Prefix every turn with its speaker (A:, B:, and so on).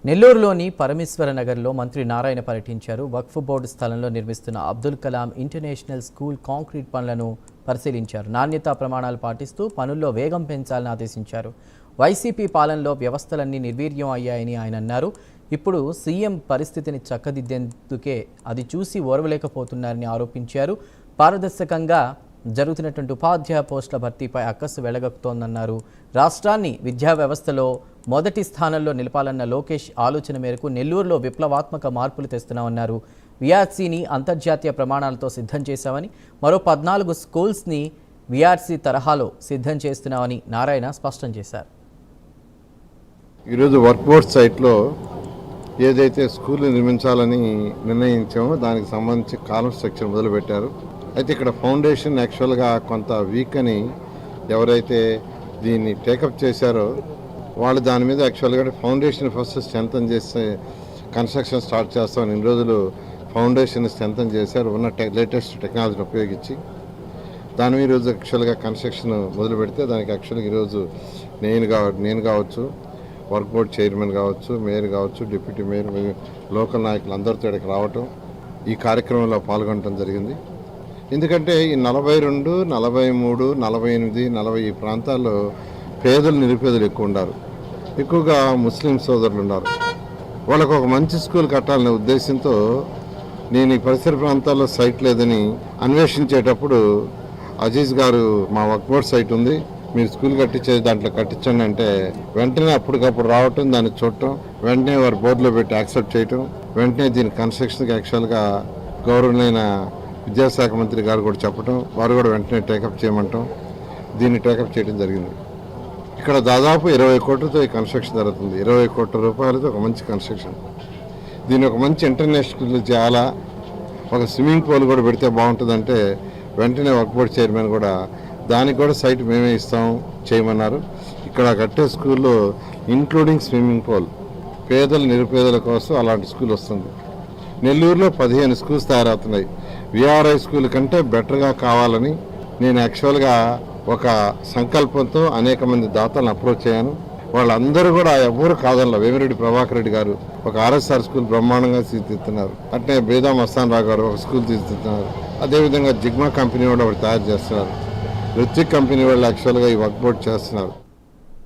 A: నెల్లూరులోని పరమేశ్వర నగర్లో మంత్రి నారాయణ పర్యటించారు. వక్ఫ్ బోర్డు స్థలంలో నిర్మిస్తున్న Abdul Kalam international school concrete పనులను పరిశీలించారు. నాణ్యతా ప్రమాణాలు పాటిస్తూ పనుల్లో వేగం పెంచాలని ఆదేశించారు. వైసీపీ పాలనలో వ్యవస్థలన్నీ నిర్వీర్యం అయ్యాయని ఆయన అన్నారు. ఇప్పుడు సీఎం పరిస్థితిని చక్కదిద్దేందుకే అది చూసి ఓర్వలేకపోతున్నారని ఆరోపించారు. పారదర్శకంగా జరుగుతున్నటువంటి ఉపాధ్యాయ పోస్టుల భర్తీపై అక్కసు వెళ్లగక్కుతోందన్నారు. రాష్ట్రాన్ని విద్యా వ్యవస్థలో మొదటి స్థానంలో నిలపాలన్న లోకేష్ ఆలోచన మేరకు నెల్లూరులో విప్లవాత్మక మార్పులు తెస్తున్నామన్నారు. విఆర్సీని అంతర్జాతీయ ప్రమాణాలతో సిద్ధం చేశామని, మరో 14 స్కూల్స్ని విఆర్సీ తరహాలో సిద్ధం చేస్తున్నామని నారాయణ స్పష్టం చేశారు.
B: ఈరోజు వర్క్ బోర్డ్ సైట్లో ఏదైతే స్కూల్ నిర్మించాలని నిర్ణయించామో దానికి సంబంధించి కాలం స్ట్రక్చర్ మొదలుపెట్టారు. అయితే ఇక్కడ ఫౌండేషన్ యాక్చువల్గా కొంత వీక్ అని ఎవరైతే దీన్ని టేకప్ చేశారో వాళ్ళు దాని మీద యాక్చువల్గా ఫౌండేషన్ ఫస్ట్ స్ట్రెంథన్ చేస్తే కన్స్ట్రక్షన్ స్టార్ట్ చేస్తామని ఇన్ని రోజులు ఫౌండేషన్ స్ట్రెంథన్ చేశారు. ఉన్న లేటెస్ట్ టెక్నాలజీని ఉపయోగించి దాని మీద ఈరోజు యాక్చువల్గా కన్స్ట్రక్షన్ మొదలు పెడితే దానికి యాక్చువల్గా ఈరోజు నేను కావచ్చు, వర్క్ బోర్డ్ చైర్మన్ కావచ్చు, మేయర్ కావచ్చు, డిప్యూటీ మేయర్, లోకల్ నాయకులు అందరితో ఇక్కడికి రావటం, ఈ కార్యక్రమంలో పాల్గొనడం జరిగింది. ఎందుకంటే ఈ 42, 43, 48, 40 ఈ ప్రాంతాల్లో పేదలు నిరుపేదలు ఎక్కువ ఉన్నారు. ఎక్కువగా ముస్లిం సోదరులు ఉన్నారు. వాళ్ళకు ఒక మంచి స్కూల్ కట్టాలనే ఉద్దేశంతో నేను ఈ పరిసర ప్రాంతాల్లో సైట్ లేదని అన్వేషించేటప్పుడు అజీజ్ గారు మా వర్క్ బోర్డ్ సైట్ ఉంది, మీరు స్కూల్ కట్టించేది దాంట్లో కట్టించండి అంటే వెంటనే అప్పటికప్పుడు రావటం, దాన్ని చూడటం, వెంటనే వారి బోర్డులో పెట్టి యాక్సెప్ట్ చేయటం, వెంటనే దీని కన్స్ట్రక్షన్కి యాక్చువల్గా గౌరవనీయ విద్యాశాఖ మంత్రి గారు కూడా చెప్పటం, వారు కూడా వెంటనే టేకప్ చేయమంటాం, దీన్ని టేకప్ చేయడం జరిగింది. ఇక్కడ దాదాపు 20 కోట్లతో ఈ కన్స్ట్రక్షన్ జరుగుతుంది. 20 కోట్ల రూపాయలతో ఒక మంచి కన్స్ట్రక్షన్. దీన్ని ఒక మంచి ఇంటర్నేషనల్ చేయాలా, ఒక స్విమ్మింగ్ పూల్ కూడా పెడితే బాగుంటుందంటే వెంటనే వర్క్ బోర్డ్ చైర్మన్ కూడా దానికి కూడా సైట్ మేమే ఇస్తాం చేయమన్నారు. ఇక్కడ కట్టే స్కూల్లో ఇంక్లూడింగ్ స్విమ్మింగ్ పూల్ పేదలు నిరుపేదల కోసం అలాంటి స్కూల్ వస్తుంది. నెల్లూరులో 15 స్కూల్స్ తయారవుతున్నాయి. విఆర్ఐ స్కూల్ కంటే బెటర్గా కావాలని నేను యాక్చువల్గా ఒక సంకల్పంతో అనేక మంది దాతలను అప్రోచ్ అయ్యాను. వాళ్ళందరూ కూడా ఎవరు కాదనలా. వేమిరెడ్డి ప్రభాకర్ రెడ్డి గారు ఒక ఆర్ఎస్ఆర్ స్కూల్ బ్రహ్మాండంగా తీర్చిదిద్దుతున్నారు. అట్నే బేదా మస్తాన్ రావు గారు ఒక స్కూల్ తీర్చిదిద్దుతున్నారు. అదేవిధంగా జిగ్మా కంపెనీ వాళ్ళు ఒకటి తయారు చేస్తున్నారు. రుత్విక్ కంపెనీ వాళ్ళు యాక్చువల్గా ఈ వర్క్ బోర్డ్ చేస్తున్నారు.